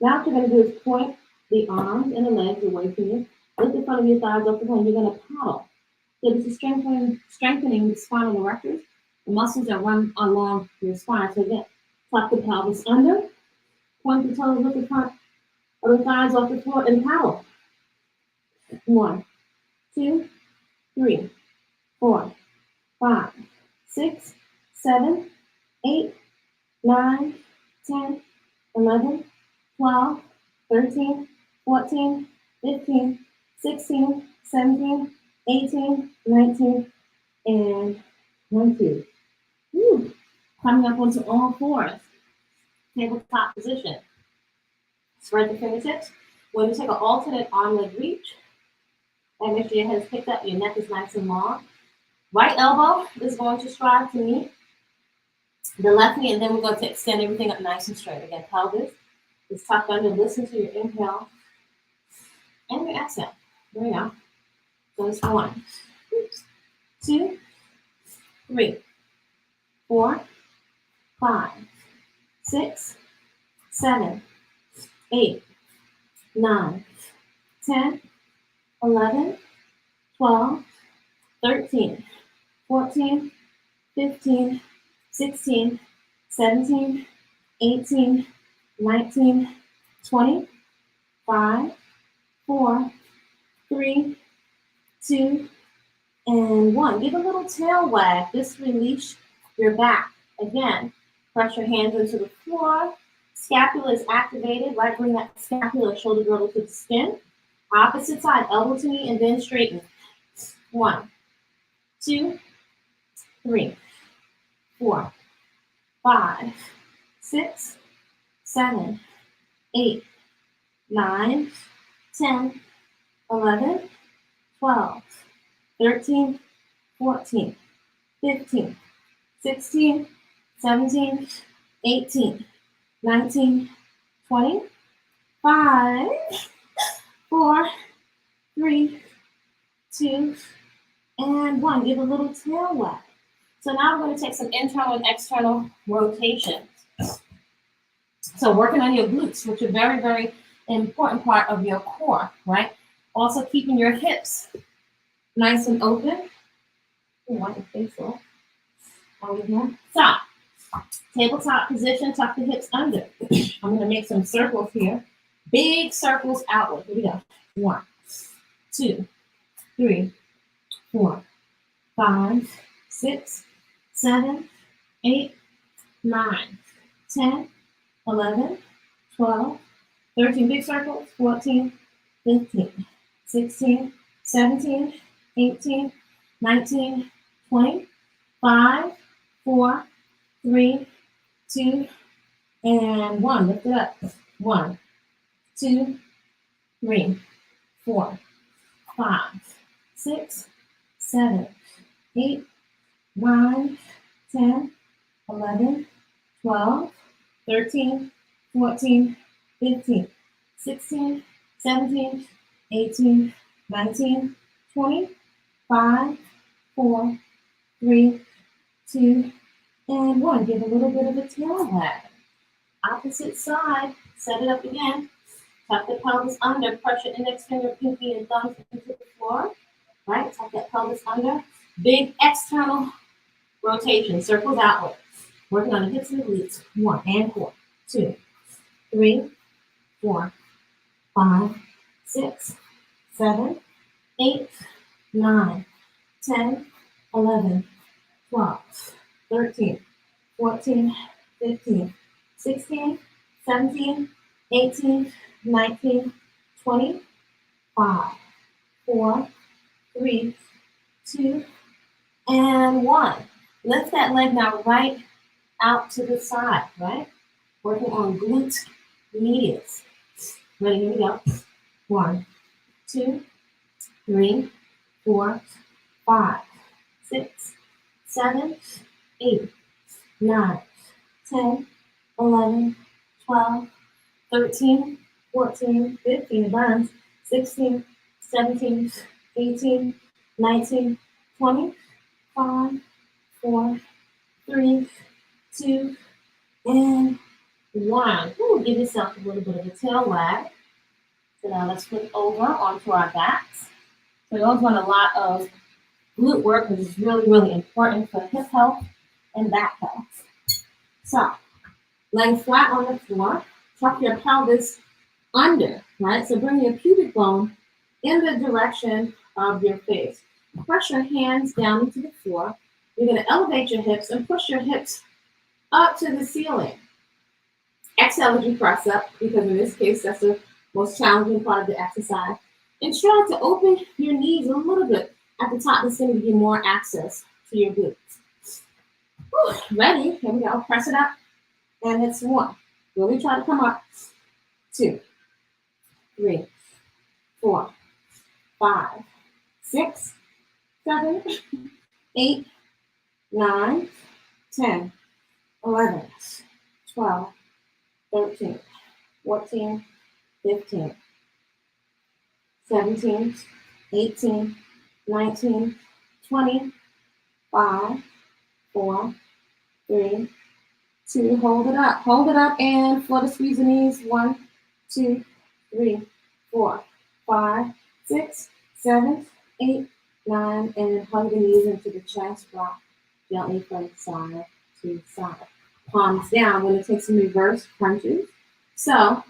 Now what you're going to do is point the arms and the legs away from you. Lift the front of your thighs up the ground. You're going to paddle. So this is strengthening the spinal erectors, the muscles that run along your spine. So again, tuck the pelvis under, point the toes, lift the front of the thighs off the floor, and paddle. 1, 2, 3, 4, 5, 6, 7, 8, 9, 10, 11, 12, 13, 14, 15, 16, 17, 18, 19, and 20. Woo. Coming up onto all fours. Tabletop position. Spread the fingertips. We're going to take an alternate arm leg reach. And make sure your head is picked up, your neck is nice and long. Right elbow is going to strive to meet the left knee, and then we're going to extend everything up nice and straight. Again, pelvis is tucked under. Listen to your inhale and your exhale. There we go. So it's 1, 2, 3, 4, 5, 6, 7, 8, 9, 10, 11, 12, 13, 14, 15, 16, 17, 18, 19, 20, 5, 4, 3, 2, and 1. Give a little tail wag. This release your back. Again, press your hands into the floor. Scapula is activated. Right, bring that scapula, shoulder girdle to the skin. Opposite side, elbow to knee, and then straighten. 1, 2, 3, 4, 5, 6, 7, 8, 9, 10, 11, 12, 13, 14, 15, 16, 17, 18, 19, 20, 5, 4, 3, 2, and 1. Give a little tail wag. So now we're going to take some internal and external rotations. So working on your glutes, which are very, very important part of your core, right? Also keeping your hips nice and open. I can think so. Over here. Stop. Tabletop position, tuck the hips under. I'm going to make some circles here. Big circles outward. Here we go. 1, 2, 3, 4, 5, 6, 7, 8, 9, 10, 11, 12, 13 big circles, 14, 15, 16, 17, 18, 19, 20, 5, 4, 3, 2, and 1. Lift it up. 1, 2, 3, 4, 5, 6, 7, 8, 9, 10, 11, 12, 13, 14, 15, 16, 17, 18, 19, 20, 5, 4, 3, 2, and 1. Give a little bit of a tail wag. Opposite side. Set it up again. Tuck the pelvis under. Press your index finger, pinky, and thumb into the floor. Right? Tuck that pelvis under. Big external rotation. Circles outward. Working on the hips and the glutes. 1 and 4, 2, 3, 4, 5, 6, 7, 8, 9, 10, 11, 12, 13, 14, 15, 16, 17, 18, 19, 20, 5, 4, 3, 2, and 1. Lift that leg now right out to the side, right? Working on glute medius. Ready, here we go. 1, 2, 3, 4, 5, 6, 7, 8, 9, 10, 11, 12, 13, 14, 15, burns, 16, 17, 18, 19, 20, 5, 4, 3, 2, and 1. Ooh, give yourself a little bit of a tail wag. So now let's flip over onto our backs. So those want a lot of glute work, which is really, really important for hip health and back health. So, laying flat on the floor, tuck your pelvis under, right? So bring your pubic bone in the direction of your face. Press your hands down into the floor. You're going to elevate your hips and push your hips up to the ceiling. Exhale as you press up, because in this case, that's the most challenging part of the exercise. And try to open your knees a little bit at the top. That's going to give you more access to your glutes. Whew, ready? Here we go. Press it up. And it's 1. Really try to come up. 2, 3, 4, 5, 6, 7, 8, 9, 10, 11, 12, 13, 14, 15, 17, 18, 19, 20, 5, 4, 3, 2, hold it up. Hold it up and flutter squeeze the knees. 1, 2, 3, 4, 5, 6, 7, 8, 9, and hug the knees into the chest. Rock gently from side to side. Palms down. We're going to take some reverse crunches. So,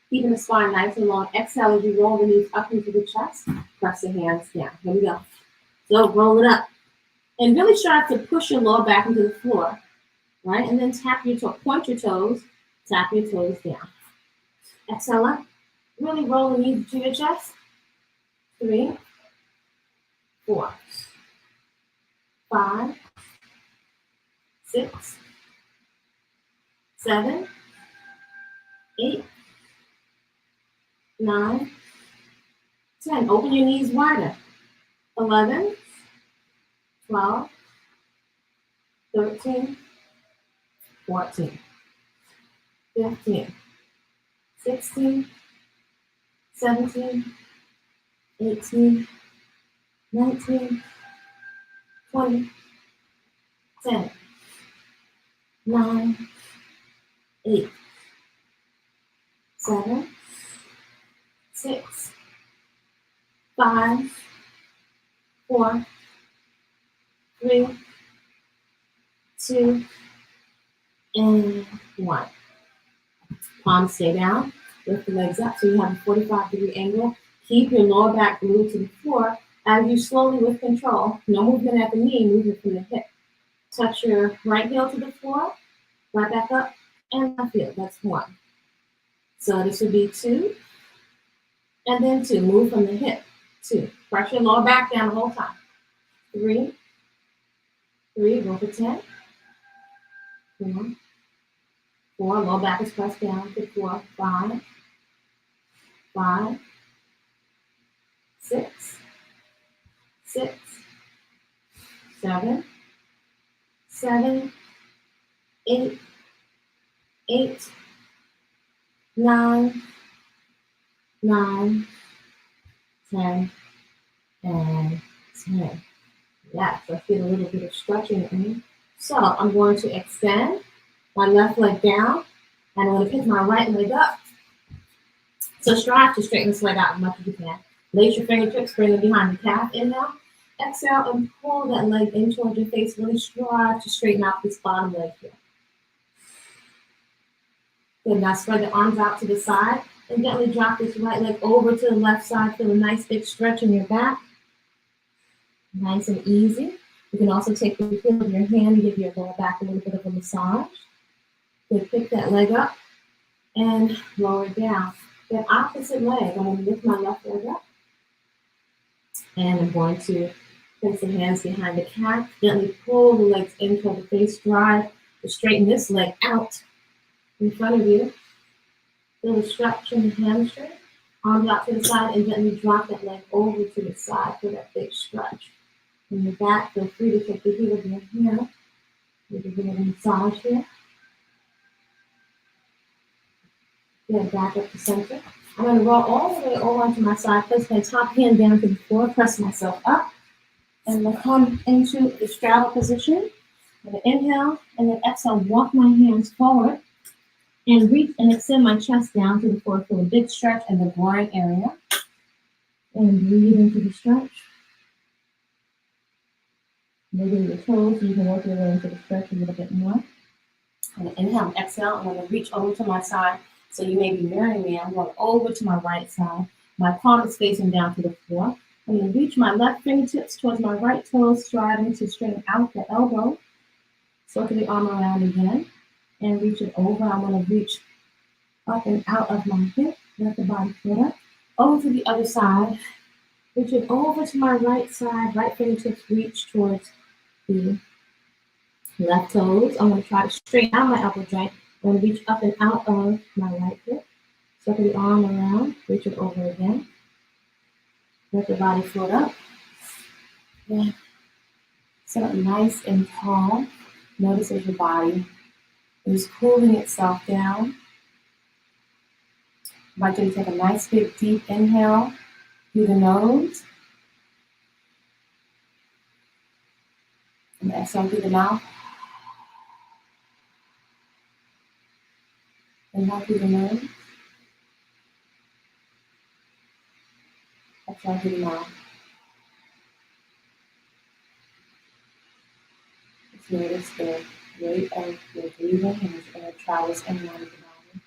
keeping the spine nice and long. Exhale as you roll the knees up into the chest. Press the hands down. Here we go. So, roll it up. And really try to push your lower back into the floor. Right? And then tap your toe. Point your toes. Tap your toes down. Exhale up. Really roll the knees to your chest. 3, 4, 5, 6, 7, 8, 9, 10. Open your knees wider. 11, 12, 13, 14, 15, 16, 17, 18, 19, 20, 10, 9, 8, 7, 6, 5, 4, 3, 2, and 1. Palms stay down. Lift the legs up so you have a 45-degree angle. Keep your lower back glued to the floor as you slowly, with control, no movement at the knee, movement from the hip. Touch your right heel to the floor, right back up, and left heel. That's 1. So this would be 2, and then 2. Move from the hip. 2. Press your lower back down the whole time. 3, go for 10. 4, lower back is pressed down to 4, 5, 6, 7, 8, 9, 10, and 10. Yes, let's get a little bit of stretching in. So I'm going to extend my left leg down, and I'm going to pick my right leg up. So strive to straighten this leg out as much as you can. Lace your fingertips, bring them behind the calf. Inhale. Exhale and pull that leg in towards your face. Really strive to straighten out this bottom leg here. Good. Now spread the arms out to the side and gently drop this right leg over to the left side. Feel a nice big stretch in your back. Nice and easy. You can also take the heel of your hand and give your lower back a little bit of a massage. Good. Pick that leg up and lower it down. That opposite leg, I'm going to lift my left leg up. And I'm going to place the hands behind the calf. Gently pull the legs in toward the face. Strive to straighten this leg out in front of you. Feel the stretch in the hamstring. Arms out to the side and gently drop that leg over to the side for that big stretch. In your back, feel free to take the heel of your hand. Give a bit of a massage here. Then back up to center. I'm going to roll all the way over onto my side. Place my top hand down to the floor. Press myself up. And I'm going to come into the straddle position. I'm going to inhale and then exhale. Walk my hands forward. And reach and extend my chest down to the floor for a big stretch in the groin area. And breathe into the stretch. Moving your toes so you can work your way into the stretch a little bit more. I'm going to inhale and exhale. I'm going to reach over to my side. So you may be mirroring me. I'm going over to my right side. My palm is facing down to the floor. I'm going to reach my left fingertips towards my right toes, striving to straighten out the elbow. Circle the arm around again and reach it over. I'm going to reach up and out of my hip. Let the body float up. Over to the other side. Reach it over to my right side. Right fingertips reach towards the left toes. I'm going to try to straighten out my elbow joint. I'm going to reach up and out of my right hip. Circle the arm around. Reach it over again. Let the body float up. Yeah. Sit up nice and tall. Notice as your body is cooling itself down. I'd like you to take a nice big deep inhale through the nose. And exhale through the mouth. Inhale through the nose. Exhale through the mouth. Just notice the rate of your breathing and as air travels in and out of the body.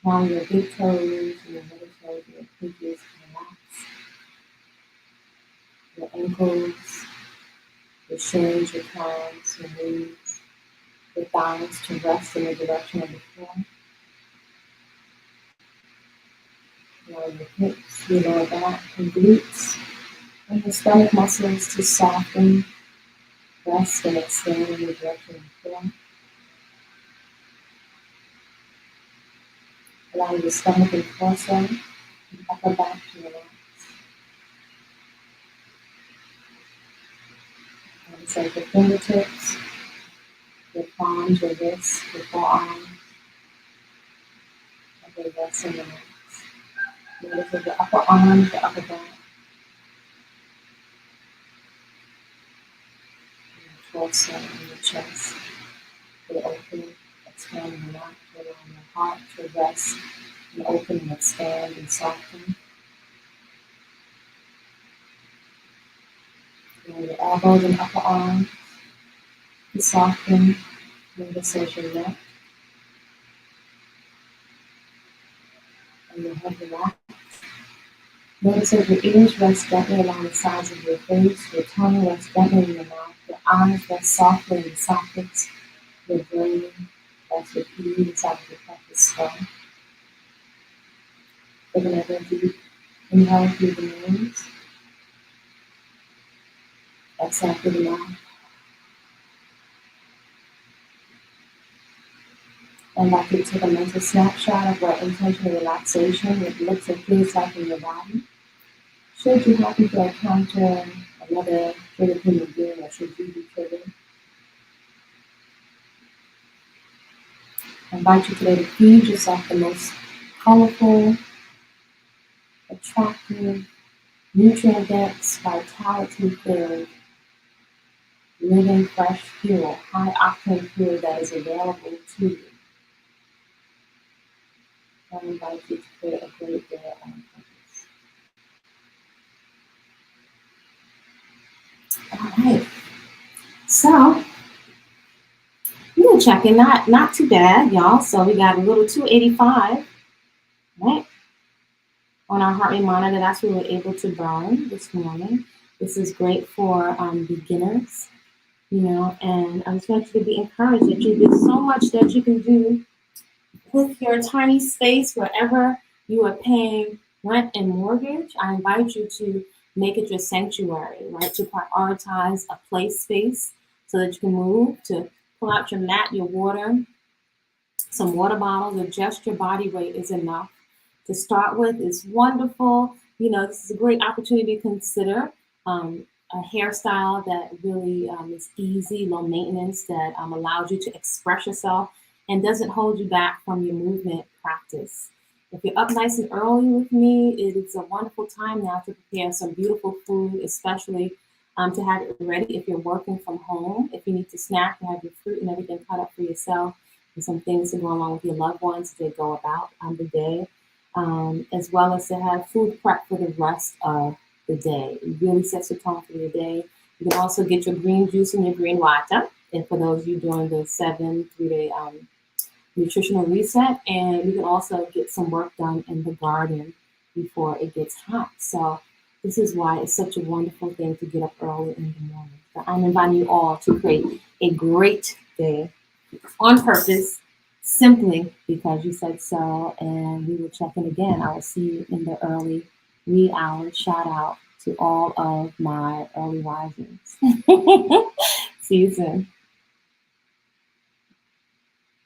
Now your big toes and your little toes and your pinkies relax. Your ankles, your shins, your calves, your knees, your thighs to rest in the direction of the floor. Allow your hips, your lower back, and glutes, and your stomach muscles to soften, rest, and extend in the direction of the floor. Allow your stomach and torso and upper back to relax. And so your fingertips, your palms, your wrists, your forearms, and they rest and relax. Notice of the upper arms, the upper back, and your torso and your chest. They open, expand. expanding the mouth, allowing your heart to rest and open and expand and soften. And your elbows and upper arms to soften. Notice as your neck and your head relax. Notice as your ears rest gently along the sides of your face, your tongue rests gently in your mouth, your eyes rest softly in the sockets, your brain rests with ease inside of your practice skull. Take another deep inhale through the nose, exhale through the mouth. I'd like you to take a mental snapshot of what intentional relaxation with Elixir feels like in your body. Should you happen to encounter another triggered human being, or should you be triggered, I invite you today to feed yourself the most colorful, attractive, nutrient-dense, vitality-filled, living fresh fuel, high-octane fuel that is available to you. I invite you to create a great day on purpose. All right. So, we're checking, not too bad, y'all. So we got a little 285, right, on our heart rate monitor. That's what we were able to burn this morning. This is great for beginners, you know, and I just want you to be encouraged that there's so much that you can do with your tiny space wherever you are paying rent and mortgage. I invite you to make it your sanctuary, right? To prioritize a play space so that you can move, to pull out your mat, your water, some water bottles, or just your body weight is enough. To start with is wonderful. You know, this is a great opportunity to consider a hairstyle that really is easy, low maintenance, that allows you to express yourself and doesn't hold you back from your movement practice. If you're up nice and early with me, it is a wonderful time now to prepare some beautiful food, especially to have it ready if you're working from home. If you need to snack, you have your fruit and everything cut up for yourself, and some things to go along with your loved ones as they go about the day, as well as to have food prep for the rest of the day. It really sets the tone for your day. You can also get your green juice and your green water, and for those of you doing the 7 3-day nutritional reset, and you can also get some work done in the garden before it gets hot. So this is why it's such a wonderful thing to get up early in the morning. So I'm inviting you all to create a great day on purpose, simply because you said so, and we will check in again. I will see you in the early wee hours. Shout out to all of my early risings. See you soon.